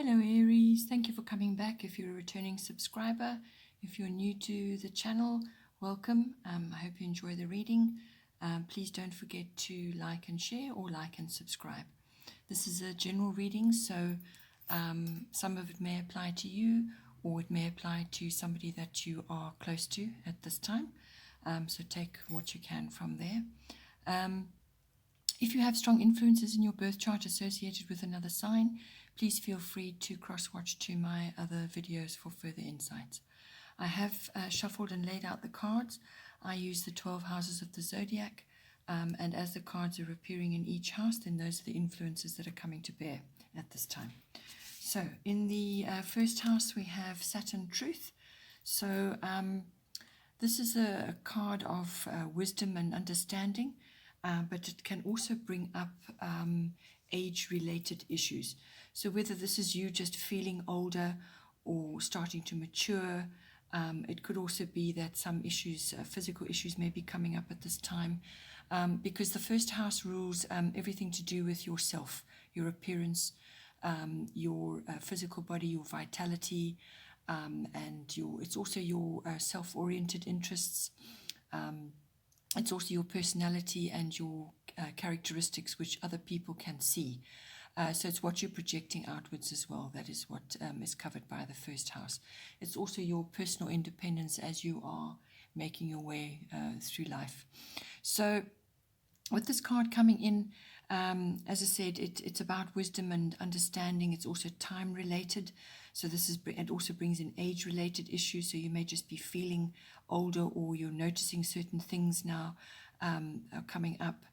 Hello Aries, thank you for coming back. If you're a returning subscriber, if you're new to the channel, welcome. I hope you enjoy the reading. Please don't forget to like and share or like and subscribe. This is a general reading, so some of it may apply to you or it may apply to somebody that you are close to at this time. So take what you can from there. If you have strong influences in your birth chart associated with another sign, please feel free to cross-watch to my other videos for further insights. I have shuffled and laid out the cards. I use the 12 houses of the zodiac, and as the cards are appearing in each house, then those are the influences that are coming to bear at this time. So in the first house, we have Saturn Truth. So this is a card of wisdom and understanding, but it can also bring up age-related issues. So whether this is you just feeling older or starting to mature, it could also be that some issues, physical issues, may be coming up at this time, because the first house rules everything to do with yourself, your appearance, your physical body, your vitality, and it's also your self-oriented interests. It's also your personality and your characteristics which other people can see. So it's what you're projecting outwards as well. That is what is covered by the first house. It's also your personal independence as you are making your way through life. So with this card coming in, as I said, it's about wisdom and understanding. It's also time related. So it also brings in age related issues. So you may just be feeling older, or you're noticing certain things now coming up.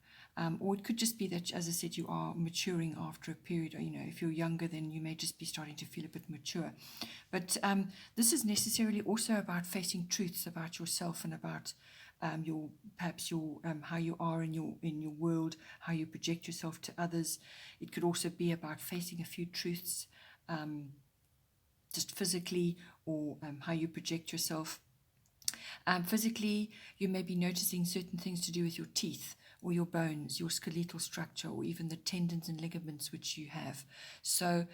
Or it could just be that, as I said, you are maturing after a period. Or, if you're younger, then you may just be starting to feel a bit mature. But this is necessarily also about facing truths about yourself and about perhaps your how you are in your world, how you project yourself to others. It could also be about facing a few truths, just physically, or how you project yourself. Physically, you may be noticing certain things to do with your teeth or your bones, your skeletal structure, or even the tendons and ligaments which you have. So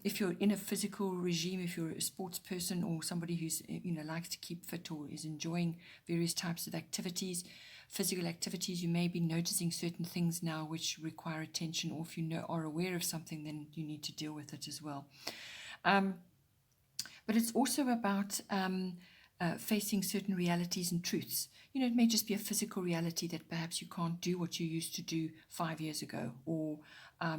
if you're in a physical regime, if you're a sports person or somebody who's likes to keep fit or is enjoying various types of activities, physical activities, you may be noticing certain things now which require attention, or if you are aware of something, then you need to deal with it as well. But it's also about facing certain realities and truths. It may just be a physical reality that perhaps you can't do what you used to do 5 years ago, or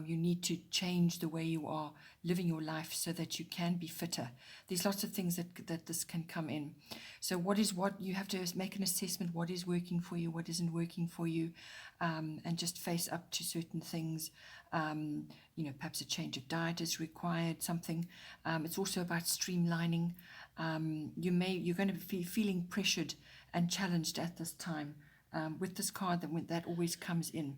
you need to change the way you are living your life so that you can be fitter. There's lots of things that this can come in. So what you have to make an assessment, what is working for you, what isn't working for you, and just face up to certain things. Perhaps a change of diet is required, something. It's also about streamlining. You're going to be feeling pressured and challenged at this time with this card that always comes in.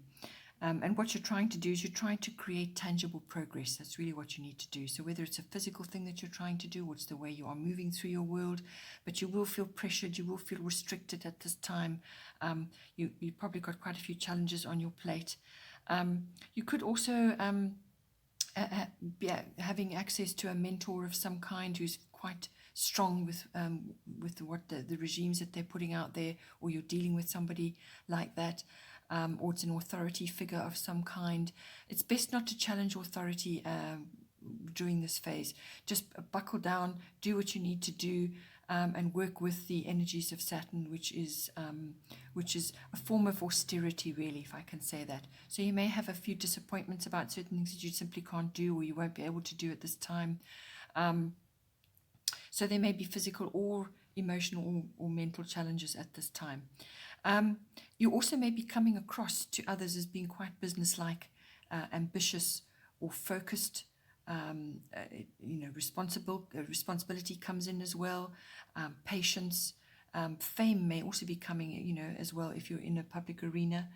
And what you're trying to do is you're trying to create tangible progress. That's really what you need to do. So whether it's a physical thing that you're trying to do, or it's the way you are moving through your world, but you will feel pressured, you will feel restricted at this time. You've probably got quite a few challenges on your plate. You could also be having access to a mentor of some kind who's quite strong with what the regimes that they're putting out there, or you're dealing with somebody like that, or it's an authority figure of some kind. It's best not to challenge authority during this phase. Just buckle down, do what you need to do, and work with the energies of Saturn, which is a form of austerity, really, if I can say that. So you may have a few disappointments about certain things that you simply can't do, or you won't be able to do at this time. So there may be physical or emotional or mental challenges at this time. You also may be coming across to others as being quite businesslike, ambitious, or focused. Responsibility comes in as well. Patience, fame may also be coming, as well if you're in a public arena.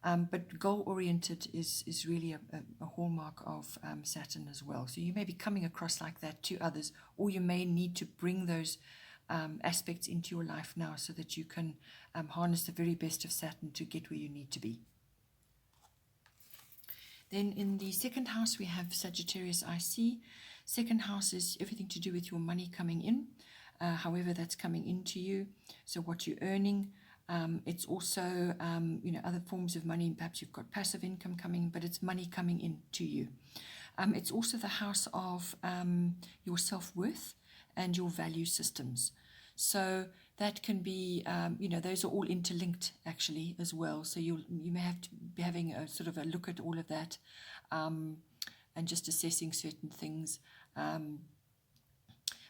But goal-oriented is really a hallmark of Saturn as well. So you may be coming across like that to others, or you may need to bring those aspects into your life now so that you can harness the very best of Saturn to get where you need to be. Then in the second house, we have Sagittarius IC. Second house is everything to do with your money coming in, however that's coming into you. So what you're earning. It's also, other forms of money. Perhaps you've got passive income coming, but it's money coming in to you. It's also the house of your self-worth and your value systems. So that can be, those are all interlinked actually as well. So you may have to be having a sort of a look at all of that, and just assessing certain things.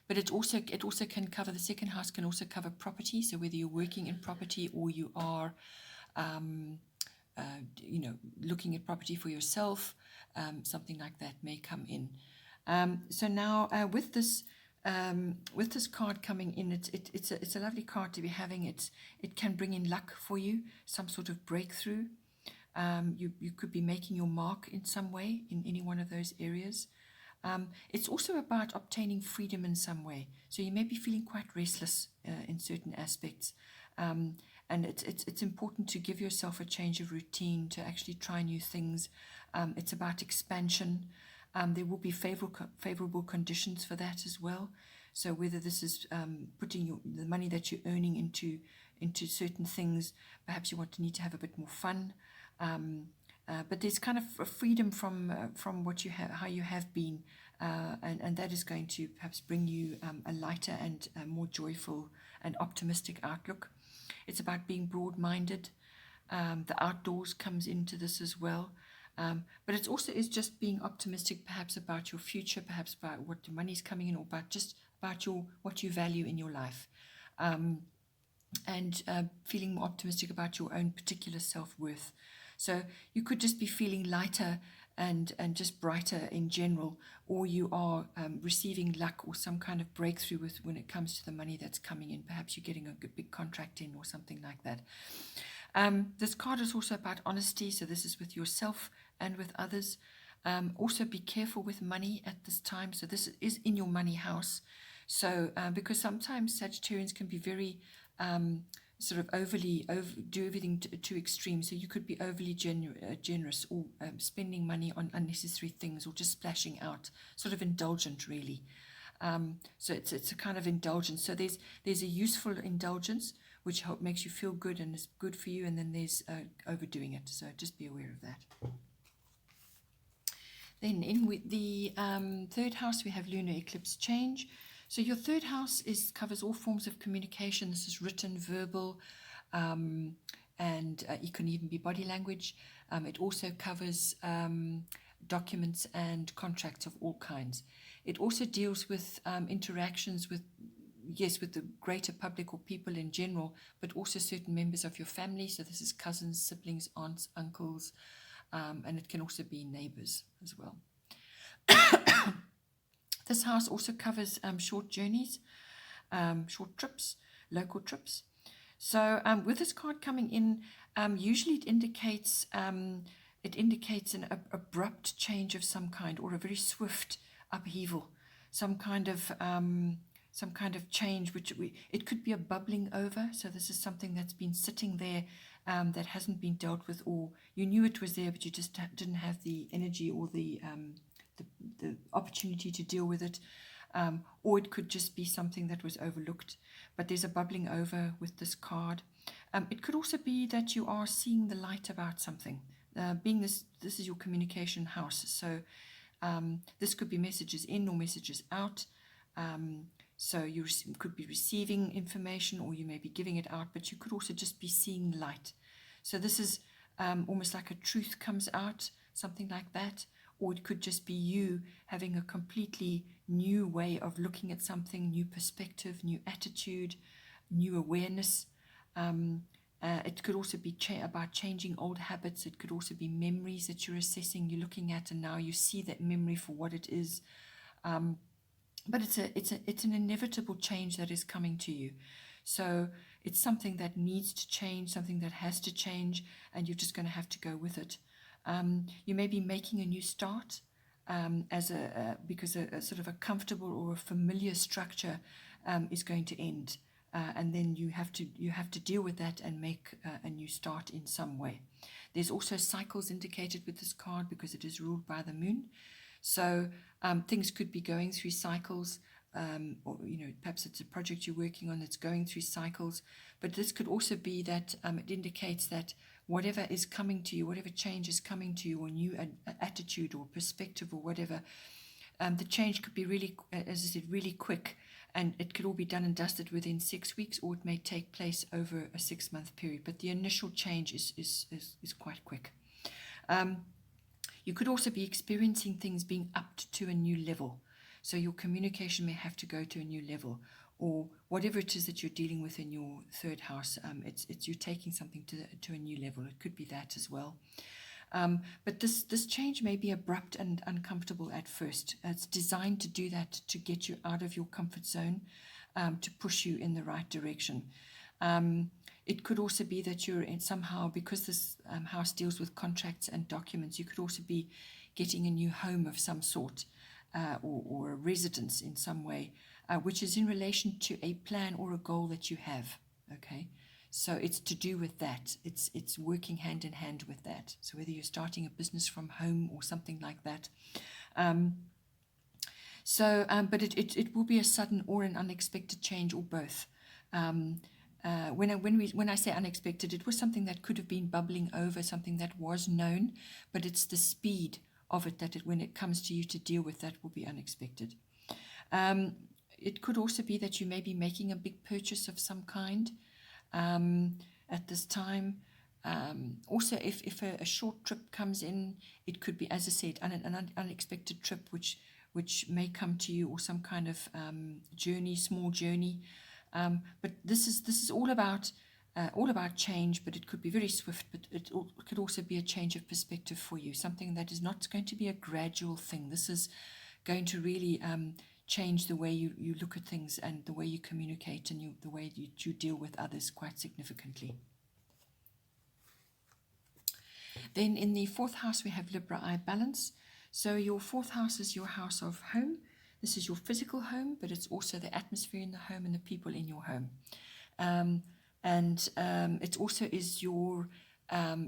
But it also can cover, the second house can also cover property. So whether you're working in property or you are, looking at property for yourself, something like that may come in. So now with this card coming in, it's a lovely card to be having. It can bring in luck for you, some sort of breakthrough. You could be making your mark in some way in any one of those areas. It's also about obtaining freedom in some way. So you may be feeling quite restless in certain aspects. And it's important to give yourself a change of routine, to actually try new things. It's about expansion. There will be favorable conditions for that as well. So whether this is putting the money that you're earning into certain things, perhaps you need to have a bit more fun. But there's kind of a freedom from what you have, how you have been, and that is going to perhaps bring you a lighter and a more joyful and optimistic outlook. It's about being broad-minded. The outdoors comes into this as well. But it also is just being optimistic, perhaps about your future, perhaps about what the money's coming in, or about what you value in your life, and feeling more optimistic about your own particular self-worth. So you could just be feeling lighter and just brighter in general, or you are receiving luck or some kind of breakthrough when it comes to the money that's coming in. Perhaps you're getting a big contract in or something like that. This card is also about honesty, so this is with yourself and with others. Also be careful with money at this time. So this is in your money house. So because sometimes Sagittarians can be very sort of do everything to extreme. So you could be overly generous, or spending money on unnecessary things, or just splashing out, sort of indulgent really. So it's a kind of indulgence. So there's a useful indulgence which makes you feel good and is good for you, and then there's overdoing it. So just be aware of that. Then in with the third house, we have lunar eclipse change. So your third house covers all forms of communication. This is written, verbal, and it can even be body language. It also covers documents and contracts of all kinds. It also deals with interactions with the greater public or people in general, but also certain members of your family. So this is cousins, siblings, aunts, uncles, and it can also be neighbors as well. This house also covers short journeys, short trips, local trips. So with this card coming in, usually it indicates an abrupt change of some kind, or a very swift upheaval, some kind of change, it could be a bubbling over. So this is something that's been sitting there, that hasn't been dealt with, or you knew it was there, but you just didn't have the energy or the opportunity to deal with it, or it could just be something that was overlooked. But there's a bubbling over with this card. It could also be that you are seeing the light about something. Being this is your communication house, so this could be messages in or messages out. So you could be receiving information, or you may be giving it out, but you could also just be seeing light. So this is almost like a truth comes out, something like that. Or it could just be you having a completely new way of looking at something, new perspective, new attitude, new awareness. It could also be about changing old habits. It could also be memories that you're assessing, you're looking at, and now you see that memory for what it is. But it's an inevitable change that is coming to you. So it's something that needs to change, something that has to change, and you're just going to have to go with it. You may be making a new start, because a sort of a comfortable or a familiar structure is going to end, and then you have to deal with that and make a new start in some way. There's also cycles indicated with this card because it is ruled by the moon. So Things could be going through cycles, or perhaps it's a project you're working on that's going through cycles. But this could also be that it indicates that whatever is coming to you, whatever change is coming to you, or new attitude or perspective or whatever, the change could be really, as I said, really quick, and it could all be done and dusted within 6 weeks, or it may take place over a 6-month period. But the initial change is quite quick. You could also be experiencing things being upped to a new level. So your communication may have to go to a new level, or whatever it is that you're dealing with in your third house, it's you're taking something to a new level. It could be that as well. But this change may be abrupt and uncomfortable at first. It's designed to do that, to get you out of your comfort zone, to push you in the right direction. It could also be that you're in somehow, because this house deals with contracts and documents, you could also be getting a new home of some sort, or a residence in some way, which is in relation to a plan or a goal that you have. Okay, so it's to do with that. It's working hand in hand with that. So whether you're starting a business from home or something like that. But it will be a sudden or an unexpected change, or both. When I say unexpected, it was something that could have been bubbling over, something that was known, but it's the speed of it that when it comes to you to deal with, that will be unexpected. It could also be that you may be making a big purchase of some kind at this time. Also, if a short trip comes in, it could be, as I said, an unexpected trip which may come to you, or some kind of journey, small journey. But this is all about change, but it could be very swift, but it could also be a change of perspective for you, something that is not going to be a gradual thing. This is going to really change the way you look at things, and the way you communicate, and the way you deal with others quite significantly. Then in the fourth house, we have Libra eye balance. So your fourth house is your house of home. This is your physical home, but it's also the atmosphere in the home and the people in your home. It also is your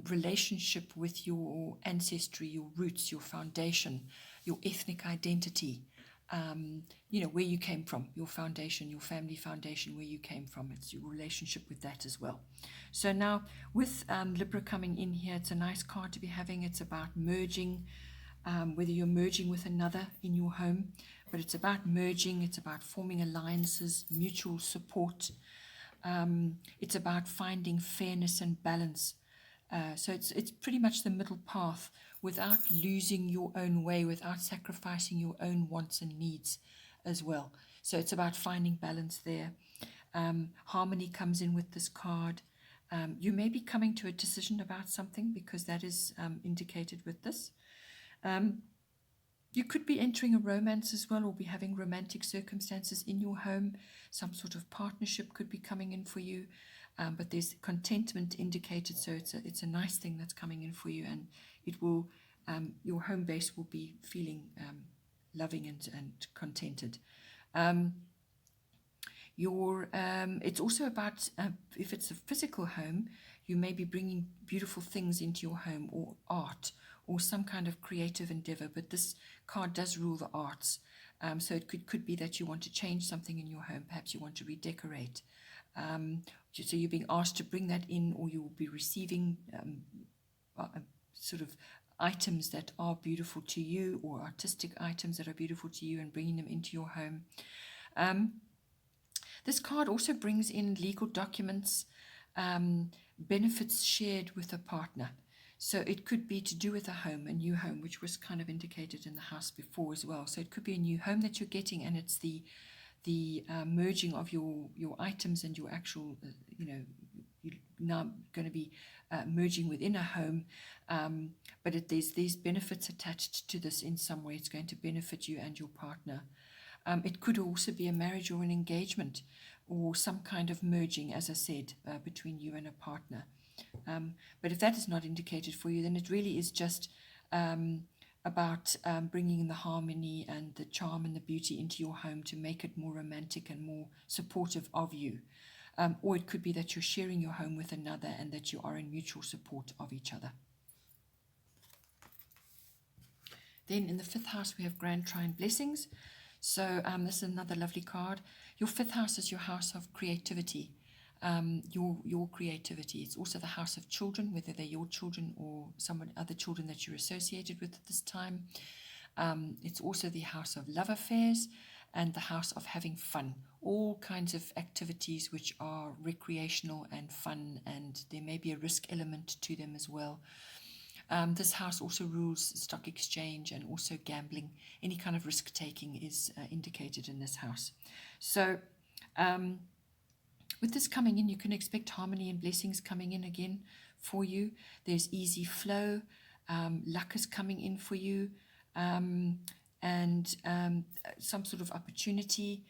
relationship with your ancestry, your roots, your foundation, your ethnic identity, where you came from, your foundation, your family foundation, where you came from. It's your relationship with that as well. So now with Libra coming in here, it's a nice card to be having. It's about merging, whether you're merging with another in your home, but it's about merging, it's about forming alliances, mutual support. It's about finding fairness and balance. So it's pretty much the middle path, without losing your own way, without sacrificing your own wants and needs as well. So it's about finding balance there. Harmony comes in with this card. You may be coming to a decision about something, because that is indicated with this. You could be entering a romance as well, or be having romantic circumstances in your home. Some sort of partnership could be coming in for you, but there's contentment indicated, so it's a nice thing that's coming in for you, and it will your home base will be feeling loving and contented. It's also about, if it's a physical home, you may be bringing beautiful things into your home, or art, or some kind of creative endeavor, but this card does rule the arts. So it could be that you want to change something in your home. Perhaps you want to redecorate. So you're being asked to bring that in, or you will be receiving sort of items that are beautiful to you, or artistic items that are beautiful to you, and bringing them into your home. This card also brings in legal documents, benefits shared with a partner. So it could be to do with a home, a new home, which was kind of indicated in the house before as well. So it could be a new home that you're getting, and it's the merging of your items and your actual, you're now going to be merging within a home. But there's these benefits attached to this in some way. It's going to benefit you and your partner. It could also be a marriage or an engagement, or some kind of merging, as I said, between you and a partner. But if that is not indicated for you, then it really is just about bringing the harmony and the charm and the beauty into your home to make it more romantic and more supportive of you. Or it could be that you're sharing your home with another, and that you are in mutual support of each other. Then in the 5th house, we have Grand Trine Blessings. So this is another lovely card. Your 5th house is your house of creativity, your creativity. It's also the house of children, whether they're your children or someone other children that you're associated with at this time. It's also the house of love affairs and the house of having fun. All kinds of activities which are recreational and fun, and there may be a risk element to them as well. This house also rules stock exchange and also gambling. Any kind of risk taking is indicated in this house. So with this coming in, you can expect harmony and blessings coming in again for you. There's easy flow. Luck is coming in for you. And some sort of opportunity.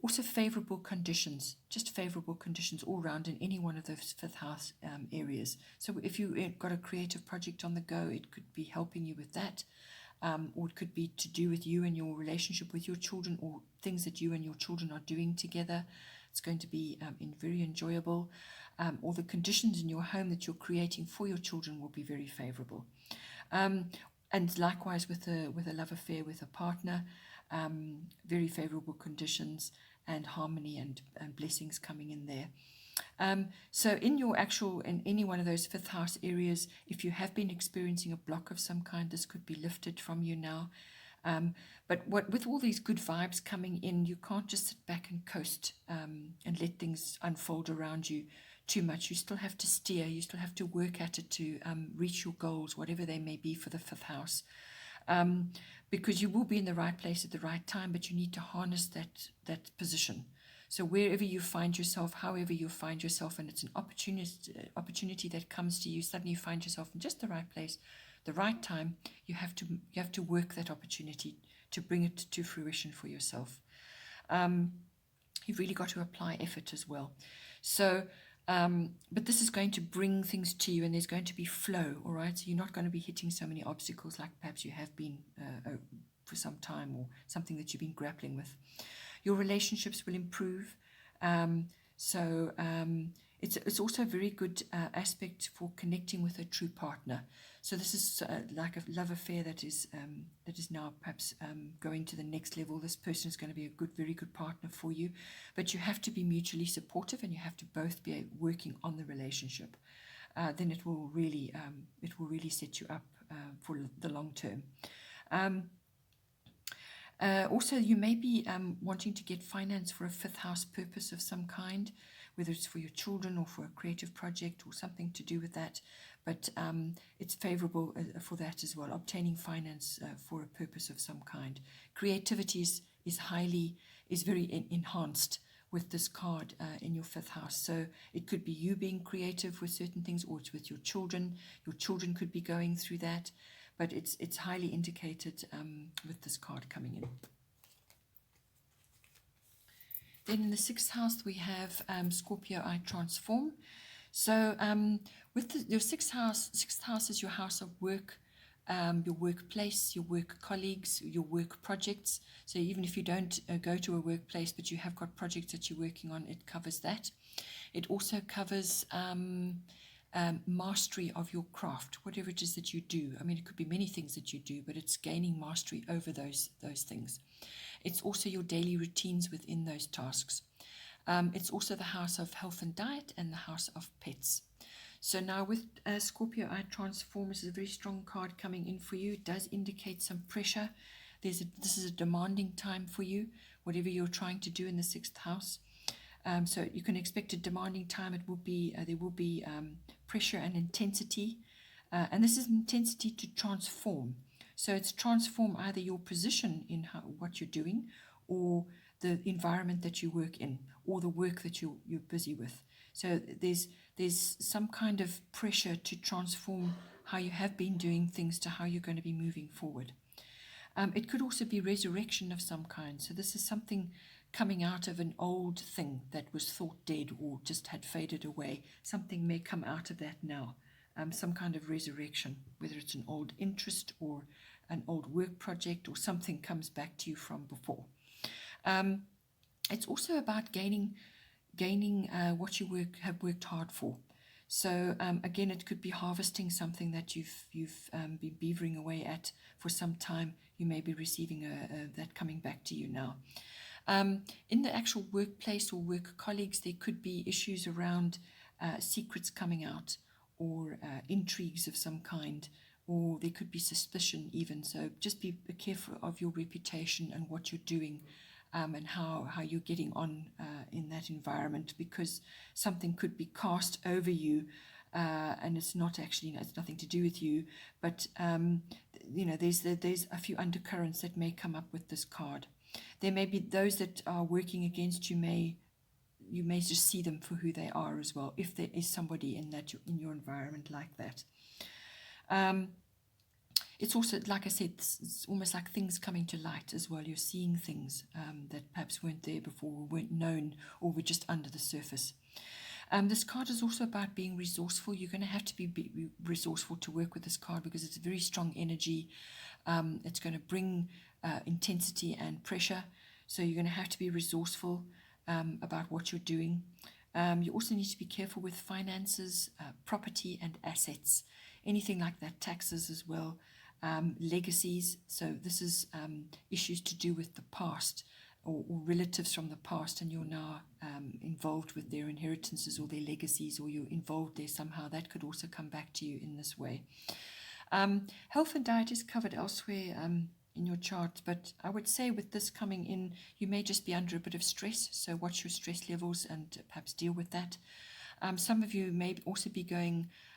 Also favorable conditions, just favorable conditions all round in any one of those 5th house areas. So if you've got a creative project on the go, it could be helping you with that, or it could be to do with you and your relationship with your children, or things that you and your children are doing together. It's going to be very enjoyable, or the conditions in your home that you're creating for your children will be very favorable. And likewise with a love affair with a partner, very favorable conditions and harmony and blessings coming in there. So in any one of those 5th house areas, if you have been experiencing a block of some kind, this could be lifted from you now. But with all these good vibes coming in, you can't just sit back and coast and let things unfold around you too much. You still have to steer, you still have to work at it to reach your goals, whatever they may be for the 5th house. Because you will be in the right place at the right time, but you need to harness that position. So wherever you find yourself, however you find yourself, and it's an opportunity that comes to you, suddenly you find yourself in just the right place, the right time, you have to work that opportunity to bring it to fruition for yourself. You've really got to apply effort as well. So but this is going to bring things to you, and there's going to be flow, all right? So you're not going to be hitting so many obstacles like perhaps you have been for some time, or something that you've been grappling with. Your relationships will improve. It's also a very good aspect for connecting with a true partner. So this is like a love affair that is now perhaps going to the next level. This person is going to be a very good partner for you, but you have to be mutually supportive, and you have to both be working on the relationship. Then it will really set you up for the long term. Also, you may be wanting to get finance for a 5th house purpose of some kind, whether it's for your children or for a creative project or something to do with that. But it's favorable for that as well, obtaining finance for a purpose of some kind. Creativity is very enhanced with this card in your 5th house. So it could be you being creative with certain things, or it's with your children. Your children could be going through that, but it's highly indicated with this card coming in. Then in the 6th house, we have Scorpio I Transform. So with your 6th house is your house of work, your workplace, your work colleagues, your work projects. So even if you don't go to a workplace, but you have got projects that you're working on, it covers that. It also covers mastery of your craft, whatever it is that you do. I mean, it could be many things that you do, but it's gaining mastery over those things. It's also your daily routines within those tasks. It's also the house of health and diet and the house of pets. So now with Scorpio I Transform, this is a very strong card coming in for you. It does indicate some pressure. This is a demanding time for you, whatever you're trying to do in the 6th house. So you can expect a demanding time. It will be there will be pressure and intensity, and this is intensity to transform. So it's transform either your position in what you're doing, or the environment that you work in, or the work that you're busy with. So there's some kind of pressure to transform how you have been doing things to how you're going to be moving forward. It could also be resurrection of some kind. So this is something coming out of an old thing that was thought dead or just had faded away. Something may come out of that now. Some kind of resurrection, whether it's an old interest or an old work project, or something comes back to you from before. It's also about gaining what you have worked hard for. So again, it could be harvesting something that you've been beavering away at for some time. You may be receiving that coming back to you now. In the actual workplace or work colleagues, there could be issues around secrets coming out, or intrigues of some kind, or there could be suspicion even. So just be careful of your reputation and what you're doing, and how you're getting on in that environment, because something could be cast over you, and it's not actually, it's nothing to do with you, but there's a few undercurrents that may come up with this card. There may be those that are working against you. You may just see them for who they are as well, if there is somebody in your environment like that. It's also, like I said, it's almost like things coming to light as well. You're seeing things that perhaps weren't there before, or weren't known, or were just under the surface. This card is also about being resourceful. You're going to have to be resourceful to work with this card, because it's a very strong energy. It's going to bring intensity and pressure. So you're going to have to be resourceful about what you're doing. You also need to be careful with finances, property and assets, anything like that, taxes as well, legacies. So this is issues to do with the past, or relatives from the past, and you're now involved with their inheritances or their legacies, or you're involved there somehow. That could also come back to you in this way. Health and diet is covered elsewhere in your chart, but I would say with this coming in, you may just be under a bit of stress, so watch your stress levels and perhaps deal with that. Some of you may also be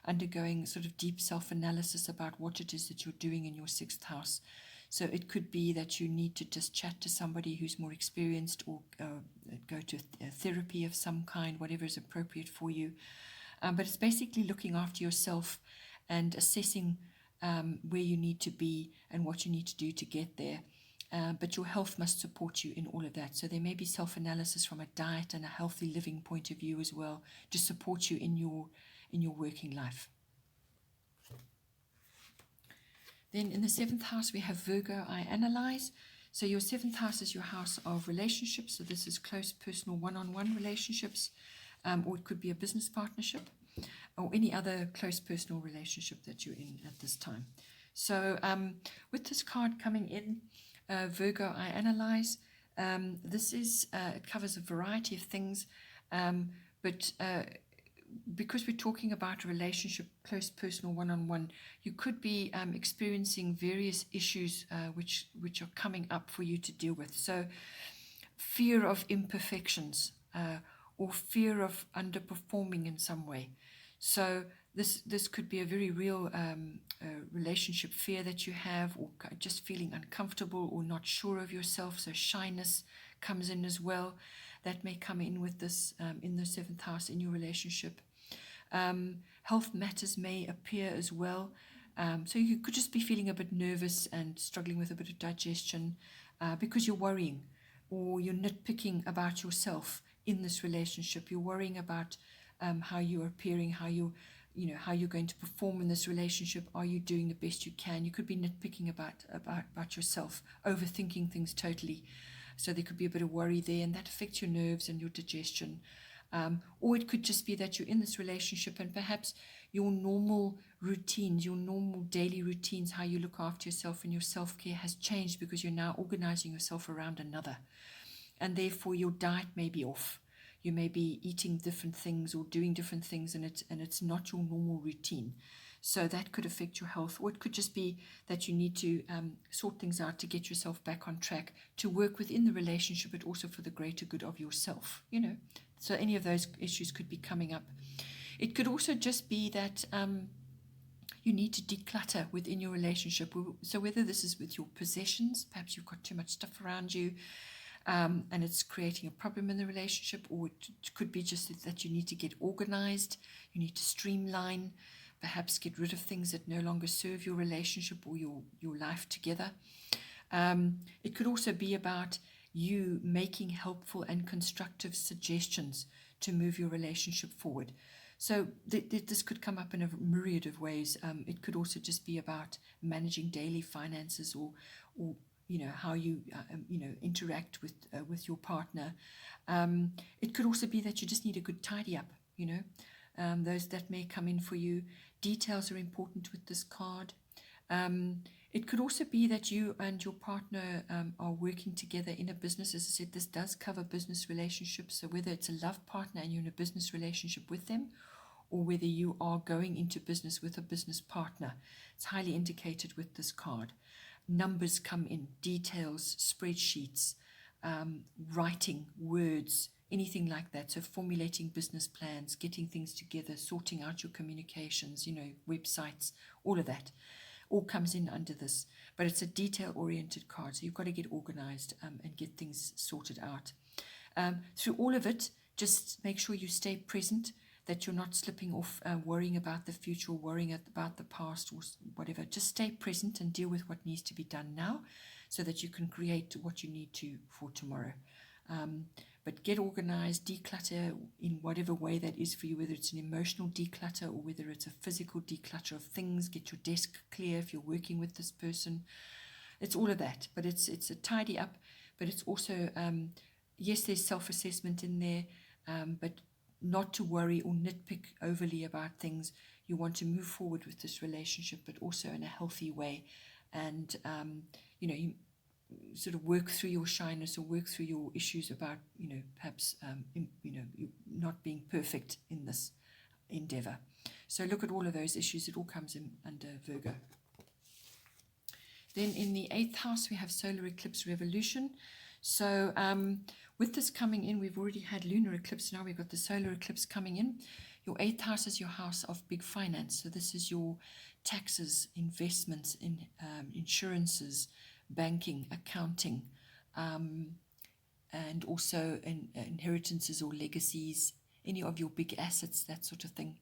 undergoing sort of deep self-analysis about what it is that you're doing in your 6th house. So it could be that you need to just chat to somebody who's more experienced, or go to a therapy of some kind, whatever is appropriate for you. But it's basically looking after yourself and assessing where you need to be and what you need to do to get there. But your health must support you in all of that. So there may be self-analysis from a diet and a healthy living point of view as well, to support you in your working life. Then in the 7th house, we have Virgo, I analyze. So your 7th house is your house of relationships. So this is close, personal, one-on-one relationships, or it could be a business partnership, or any other close personal relationship that you're in at this time. So with this card coming in, Virgo, I analyze. This is it covers a variety of things, but because we're talking about a relationship, close personal one-on-one, you could be experiencing various issues which are coming up for you to deal with. So fear of imperfections, or fear of underperforming in some way. So this could be a very real relationship fear that you have, or just feeling uncomfortable or not sure of yourself. So shyness comes in as well. That may come in with this in the 7th house in your relationship. Health matters may appear as well. So you could just be feeling a bit nervous and struggling with a bit of digestion because you're worrying, or you're nitpicking about yourself in this relationship. You're worrying about how you're appearing, how you're going to perform in this relationship. Are you doing the best you can? You could be nitpicking about yourself, overthinking things totally. So there could be a bit of worry there, and that affects your nerves and your digestion. Or it could just be that you're in this relationship and perhaps your normal routines, your normal daily routines, how you look after yourself and your self-care has changed, because you're now organizing yourself around another. And therefore your diet may be off. You may be eating different things or doing different things, and it's not your normal routine. So that could affect your health. Or it could just be that you need to sort things out to get yourself back on track, to work within the relationship, but also for the greater good of yourself, So any of those issues could be coming up. It could also just be that you need to declutter within your relationship. So whether this is with your possessions, perhaps you've got too much stuff around you, and it's creating a problem in the relationship, or it could be just that you need to get organized, you need to streamline, perhaps get rid of things that no longer serve your relationship or your life together. It could also be about you making helpful and constructive suggestions to move your relationship forward. So this could come up in a myriad of ways. It could also just be about managing daily finances, or how you interact with your partner. It could also be that you just need a good tidy up. those that may come in for you. Details are important with this card. It could also be that you and your partner are working together in a business. As I said, this does cover business relationships. So whether it's a love partner and you're in a business relationship with them, or whether you are going into business with a business partner, it's highly indicated with this card. Numbers come in, details, spreadsheets, writing, words, anything like that. So formulating business plans, getting things together, sorting out your communications, websites, all of that. All comes in under this, but it's a detail-oriented card, so you've got to get organized and get things sorted out. Through all of it, just make sure you stay present, that you're not slipping off, worrying about the future, or worrying about the past, or whatever. Just stay present and deal with what needs to be done now, so that you can create what you need to for tomorrow. But get organized, declutter in whatever way that is for you, whether it's an emotional declutter or whether it's a physical declutter of things. Get your desk clear if you're working with this person. It's all of that, but it's a tidy up, but it's also, yes, there's self-assessment in there, but not to worry or nitpick overly about things. You want to move forward with this relationship, but also in a healthy way. And, you sort of work through your shyness or work through your issues about, perhaps, not being perfect in this endeavor. So look at all of those issues. It all comes in under Virgo. Then in the 8th house, we have solar eclipse revolution. So with this coming in, we've already had lunar eclipse. Now we've got the solar eclipse coming in. Your 8th house is your house of big finance. So this is your taxes, investments, insurances, banking, accounting, and also inheritances or legacies, any of your big assets, that sort of thing.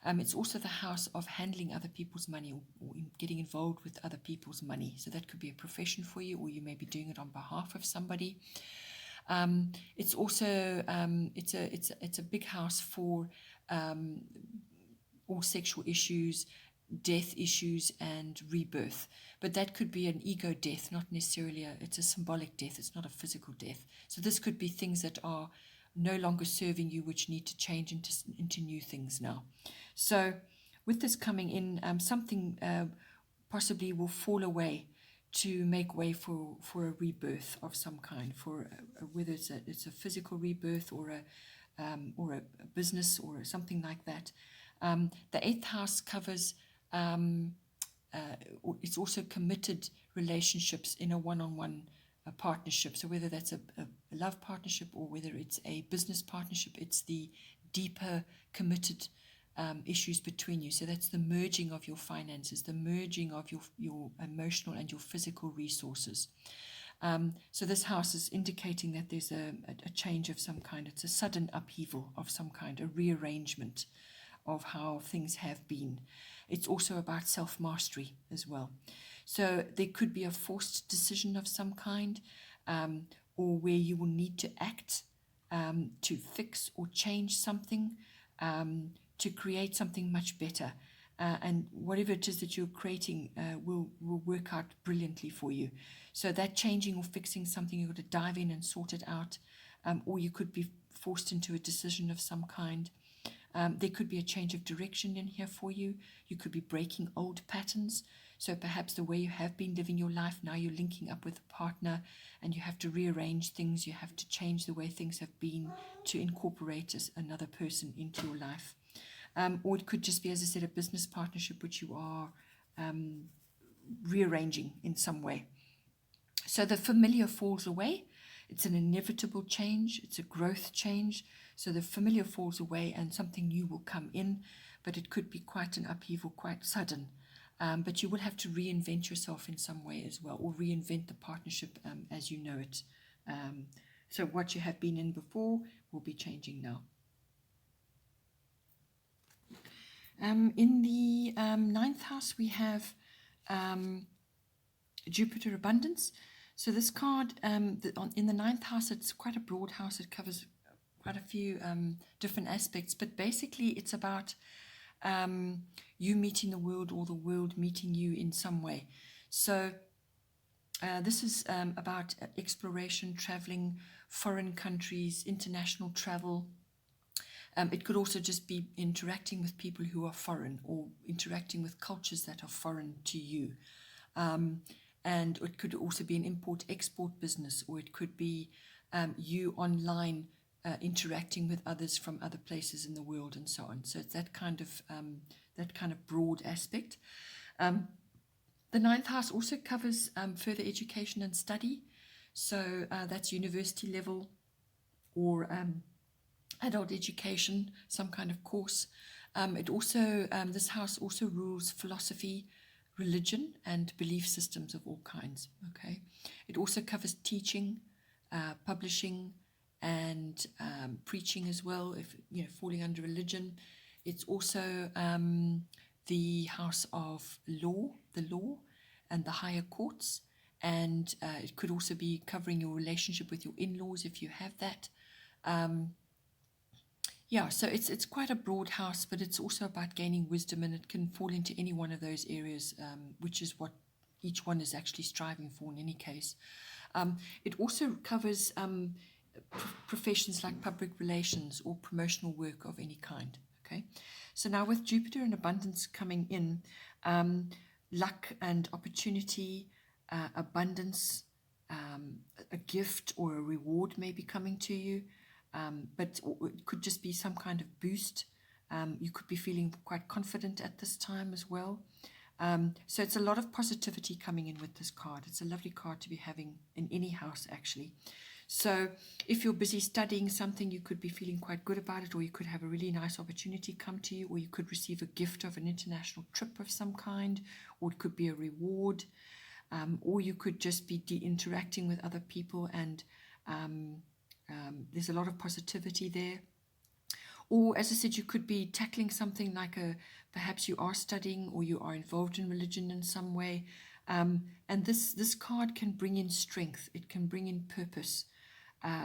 It's also the house of handling other people's money, or getting involved with other people's money. So that could be a profession for you, or you may be doing it on behalf of somebody. It's also it's a big house for all sexual issues, death issues, and rebirth. But that could be an ego death, not necessarily it's a symbolic death. It's not a physical death. So this could be things that are no longer serving you, which need to change into new things now. So with this coming in, something possibly will fall away to make way for a rebirth of some kind, for whether it's a physical rebirth or a business or something like that. The 8th house covers, it's also committed relationships in a one-on-one partnership. So whether that's a love partnership or whether it's a business partnership, it's the deeper committed issues between you. So that's the merging of your finances, the merging of your emotional and your physical resources. So this house is indicating that there's a change of some kind. It's a sudden upheaval of some kind, a rearrangement of how things have been. It's also about self-mastery as well. So there could be a forced decision of some kind, or where you will need to act to fix or change something, to create something much better. And whatever it is that you're creating will work out brilliantly for you. So that changing or fixing something, you've got to dive in and sort it out, or you could be forced into a decision of some kind. There could be a change of direction in here for you. You could be breaking old patterns. So perhaps the way you have been living your life, now you're linking up with a partner and you have to rearrange things. You have to change the way things have been to incorporate another person into your life. Or it could just be, as I said, a business partnership which you are rearranging in some way. So the familiar falls away. It's an inevitable change. It's a growth change. So the familiar falls away and something new will come in, but it could be quite an upheaval, quite sudden. But you will have to reinvent yourself in some way as well, or reinvent the partnership as you know it. So what you have been in before will be changing now. In the 9th house, we have Jupiter Abundance. So this card, in the 9th house, it's quite a broad house. It covers quite a few different aspects, but basically it's about you meeting the world or the world meeting you in some way. So this is about exploration, traveling, foreign countries, international travel. It could also just be interacting with people who are foreign, or interacting with cultures that are foreign to you. And it could also be an import-export business, or it could be you online interacting with others from other places in the world, and so on. So it's that kind of broad aspect. The ninth house also covers further education and study. So that's university level, or adult education, some kind of course. This house also rules philosophy, religion, and belief systems of all kinds. Okay, it also covers teaching, publishing, and preaching as well. If falling under religion, it's also the house of law, the law, and the higher courts. And it could also be covering your relationship with your in-laws if you have that. So it's quite a broad house, but it's also about gaining wisdom, and it can fall into any one of those areas, which is what each one is actually striving for in any case. It also covers professions like public relations or promotional work of any kind. Okay, so now with Jupiter and abundance coming in, luck and opportunity, abundance, a gift or a reward may be coming to you. But it could just be some kind of boost. You could be feeling quite confident at this time as well. So it's a lot of positivity coming in with this card. It's a lovely card to be having in any house, actually. So if you're busy studying something, you could be feeling quite good about it, or you could have a really nice opportunity come to you, or you could receive a gift of an international trip of some kind, or it could be a reward, or you could just be interacting with other people, and there's a lot of positivity there. Or, as I said, you could be tackling something like perhaps you are studying, or you are involved in religion in some way. And this card can bring in strength. It can bring in purpose.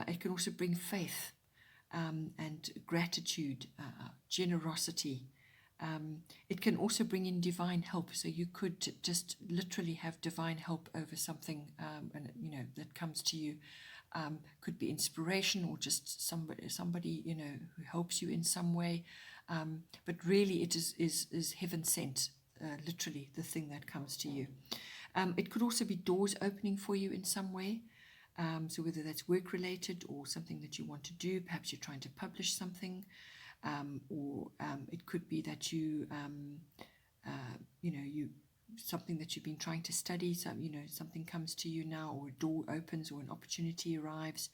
It can also bring faith and gratitude, generosity. It can also bring in divine help. So you could just literally have divine help over something, that comes to you. Could be inspiration, or just somebody who helps you in some way. But really, it is heaven sent. Literally, the thing that comes to you. It could also be doors opening for you in some way. So whether that's work related or something that you want to do, perhaps you're trying to publish something, or it could be that you something that you've been trying to study. Something comes to you now, or a door opens, or an opportunity arrives.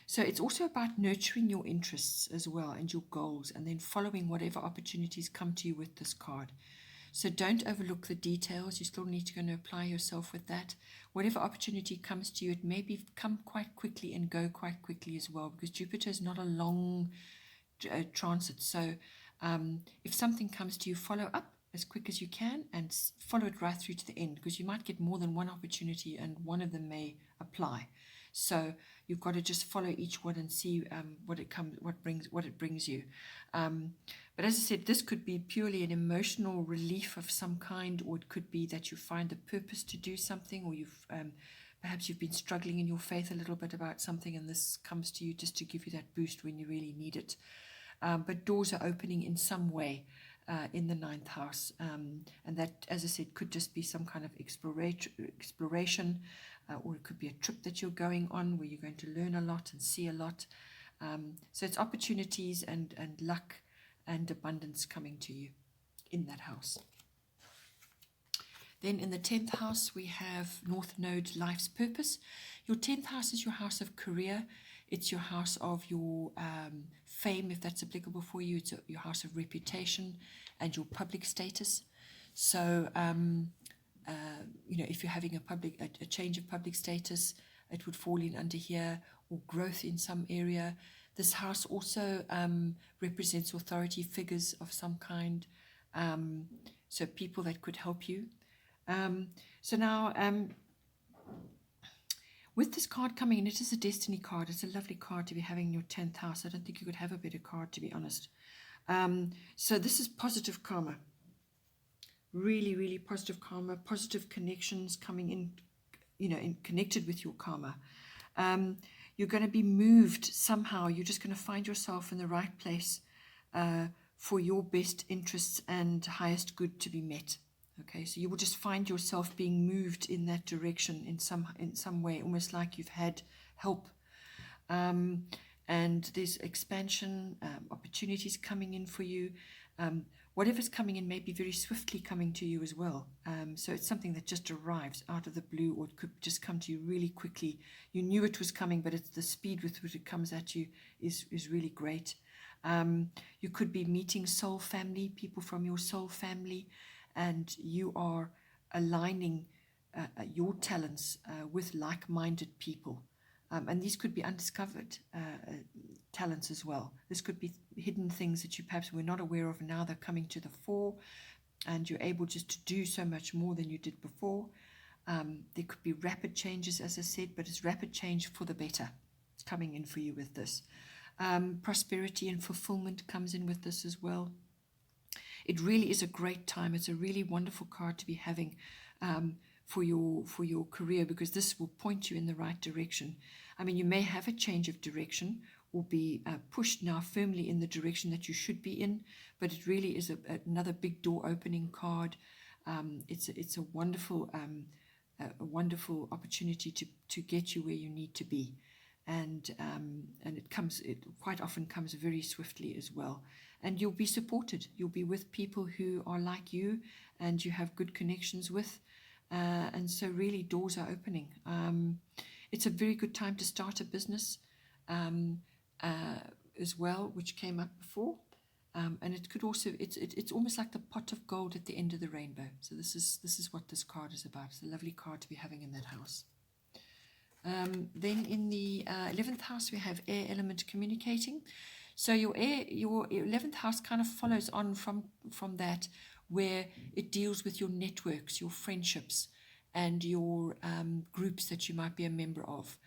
So it's also about nurturing your interests as well, and your goals, and then following whatever opportunities come to you with this card. So don't overlook the details. You still need to go and apply yourself with that. Whatever opportunity comes to you, it may come quite quickly and go quite quickly as well, because Jupiter is not a long transit. So if something comes to you, follow up as quick as you can and follow it right through to the end, because you might get more than one opportunity and one of them may apply. So you've got to just follow each one and see what it brings you. But as I said, this could be purely an emotional relief of some kind, or it could be that you find a purpose to do something, or perhaps you've been struggling in your faith a little bit about something, and this comes to you just to give you that boost when you really need it. But doors are opening in some way in the ninth house, and that, as I said, could just be some kind of exploration, or it could be a trip that you're going on where you're going to learn a lot and see a lot. So it's opportunities and luck and abundance coming to you in that house. Then in the 10th house, we have North Node, life's purpose. Your 10th house is your house of career. It's your house of your fame, if that's applicable for you. It's your house of reputation and your public status. So, if you're having a change of public status, it would fall in under here, or growth in some area. This house also represents authority figures of some kind, so people that could help you. So now, with this card coming in, it is a destiny card. It's a lovely card to be having in your 10th house. I don't think you could have a better card, to be honest. So this is positive karma. Really, really positive karma, positive connections coming in, connected with your karma. You're going to be moved somehow. You're just going to find yourself in the right place for your best interests and highest good to be met. Okay, so you will just find yourself being moved in that direction in some way, almost like you've had help. And there's expansion, opportunities coming in for you. Whatever's coming in may be very swiftly coming to you as well. So it's something that just arrives out of the blue, or it could just come to you really quickly. You knew it was coming, but it's the speed with which it comes at you is really great. You could be meeting soul family, people from your soul family, and you are aligning your talents with like-minded people. And these could be undiscovered talents as well. This could be hidden things that you perhaps were not aware of, and now they're coming to the fore, and you're able just to do so much more than you did before. There could be rapid changes, as I said, but it's rapid change for the better. It's coming in for you with this. Prosperity and fulfillment comes in with this as well. It really is a great time. It's a really wonderful card to be having for your career, because this will point you in the right direction. I mean, you may have a change of direction or be pushed now firmly in the direction that you should be in, but it really is another big door opening card. It's a wonderful opportunity to get you where you need to be, and it quite often comes very swiftly as well. And you'll be supported. You'll be with people who are like you and you have good connections with. And so really doors are opening. It's a very good time to start a business as well, which came up before. And it could also, it's almost like the pot of gold at the end of the rainbow. So this is what this card is about. It's a lovely card to be having in that house. Then in the 11th house, we have air element communicating. So your 11th house kind of follows on from that, where it deals with your networks, your friendships, and your groups that you might be a member of.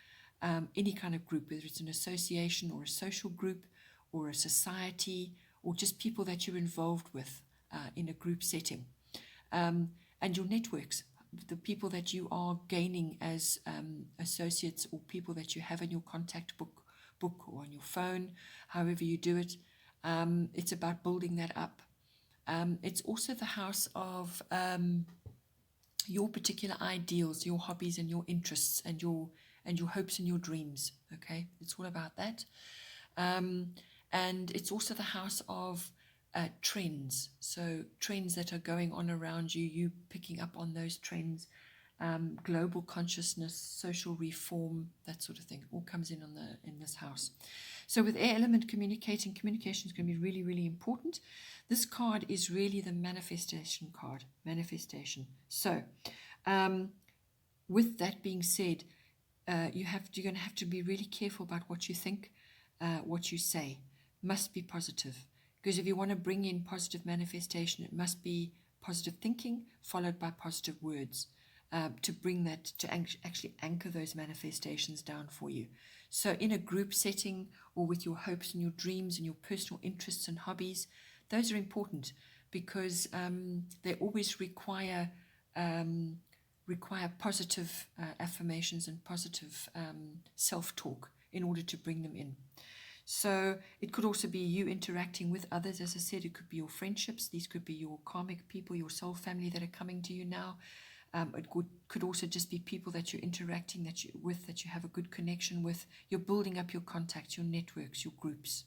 Any kind of group, whether it's an association or a social group or a society, or just people that you're involved with in a group setting. And your networks, the people that you are gaining as associates, or people that you have in your contact book or on your phone, however you do it. It's about building that up. It's also the house of your particular ideals, your hobbies and your interests, and your hopes and your dreams. Okay, it's all about that. And it's also the house of trends. So trends that are going on around you, you picking up on those trends, global consciousness, social reform, that sort of thing, all comes in this house. So with air element communication is going to be really, really important. This card is really the manifestation card, manifestation. So with that being said, you're going to have to be really careful about what you think, what you say. Must be positive, because if you want to bring in positive manifestation, it must be positive thinking followed by positive words to bring that, to actually anchor those manifestations down for you. So in a group setting, or with your hopes and your dreams and your personal interests and hobbies, those are important, because they always require positive affirmations and positive self-talk in order to bring them in. So it could also be you interacting with others. As I said, it could be your friendships. These could be your karmic people, your soul family that are coming to you now. It could also just be people that you're interacting that you have a good connection with. You're building up your contacts, your networks, your groups.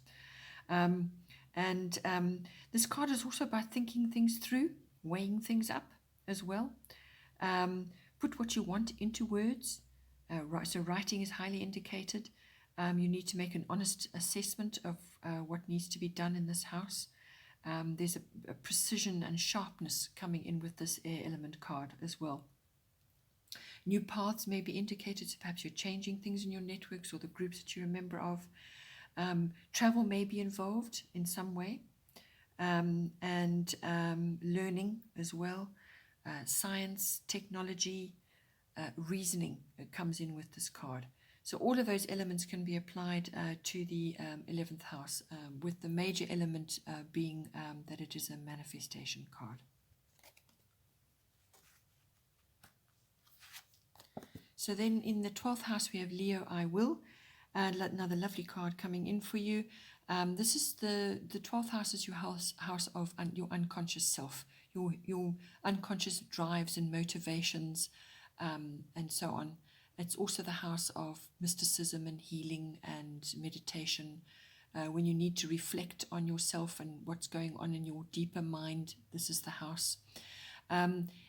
This card is also about thinking things through, weighing things up as well. Put what you want into words. So writing is highly indicated. You need to make an honest assessment of what needs to be done in this house. There's a precision and sharpness coming in with this air element card as well. New paths may be indicated, so perhaps you're changing things in your networks or the groups that you're a member of. Travel may be involved in some way, and learning as well. Science, technology, reasoning comes in with this card. So all of those elements can be applied to the 11th house, with the major element being that it is a manifestation card. So then in the 12th house, we have Leo, I will. Another lovely card coming in for you. This is the 12th house is your house of your unconscious self, your unconscious drives and motivations, and so on. It's also the house of mysticism and healing and meditation. When you need to reflect on yourself and what's going on in your deeper mind, this is the house.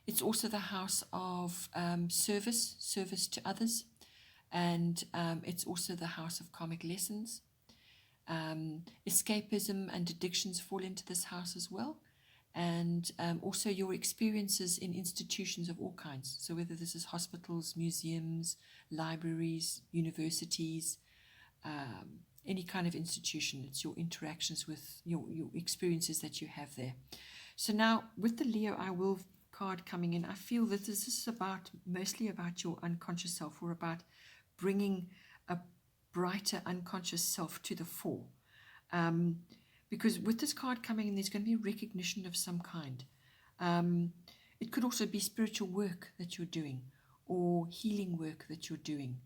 It's also the house of service to others, and it's also the house of karmic lessons. Escapism and addictions fall into this house as well, and also your experiences in institutions of all kinds. So whether this is hospitals, museums, libraries, universities, any kind of institution, it's your interactions with your experiences that you have there. So now with the Leo I Will card coming in, I feel that this is mostly about your unconscious self, or about bringing a brighter unconscious self to the fore. Because with this card coming in, there's going to be recognition of some kind. It could also be spiritual work that you're doing, or healing work that you're doing,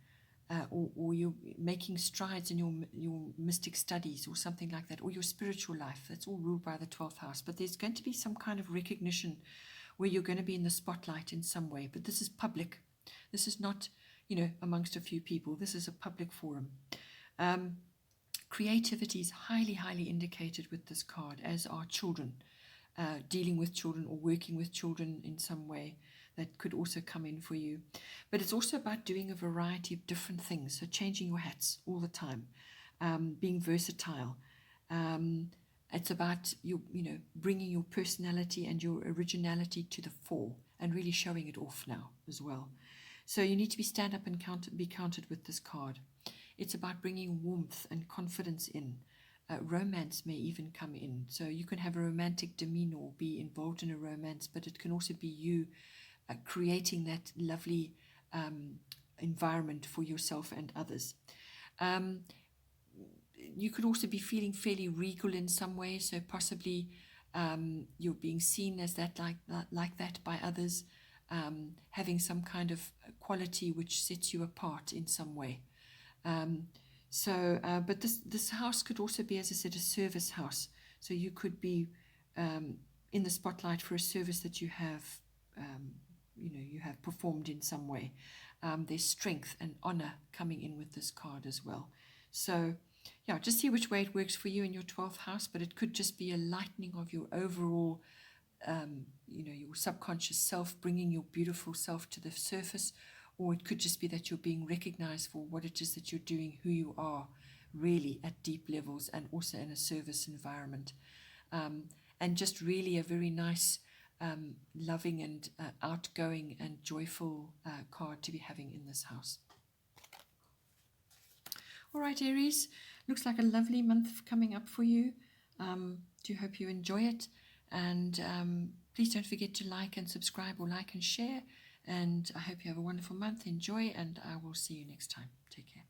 or you're making strides in your mystic studies or something like that, or your spiritual life. That's all ruled by the 12th house. But there's going to be some kind of recognition where you're going to be in the spotlight in some way. But this is public. This is not, amongst a few people. This is a public forum. Creativity is highly, highly indicated with this card, as are children, dealing with children or working with children in some way. That could also come in for you. But it's also about doing a variety of different things. So changing your hats all the time, being versatile. It's about bringing your personality and your originality to the fore and really showing it off now as well. So you need to stand up and be counted with this card. It's about bringing warmth and confidence in. Romance may even come in. So you can have a romantic demeanor or be involved in a romance, but it can also be you creating that lovely environment for yourself and others. You could also be feeling fairly regal in some way, so possibly you're being seen as that like that by others, having some kind of quality which sets you apart in some way. But this house could also be, as I said, a service house. So you could be in the spotlight for a service that you have you have performed in some way. There's strength and honor coming in with this card as well. So yeah, just see which way it works for you in your 12th house, but it could just be a lightening of your overall, your subconscious self, bringing your beautiful self to the surface, or it could just be that you're being recognized for what it is that you're doing, who you are really at deep levels, and also in a service environment. And just really a very nice, loving and outgoing and joyful card to be having in this house. All right, Aries, looks like a lovely month coming up for you. Do hope you enjoy it, and please don't forget to like and subscribe, or like and share, and I hope you have a wonderful month. Enjoy, and I will see you next time. Take care.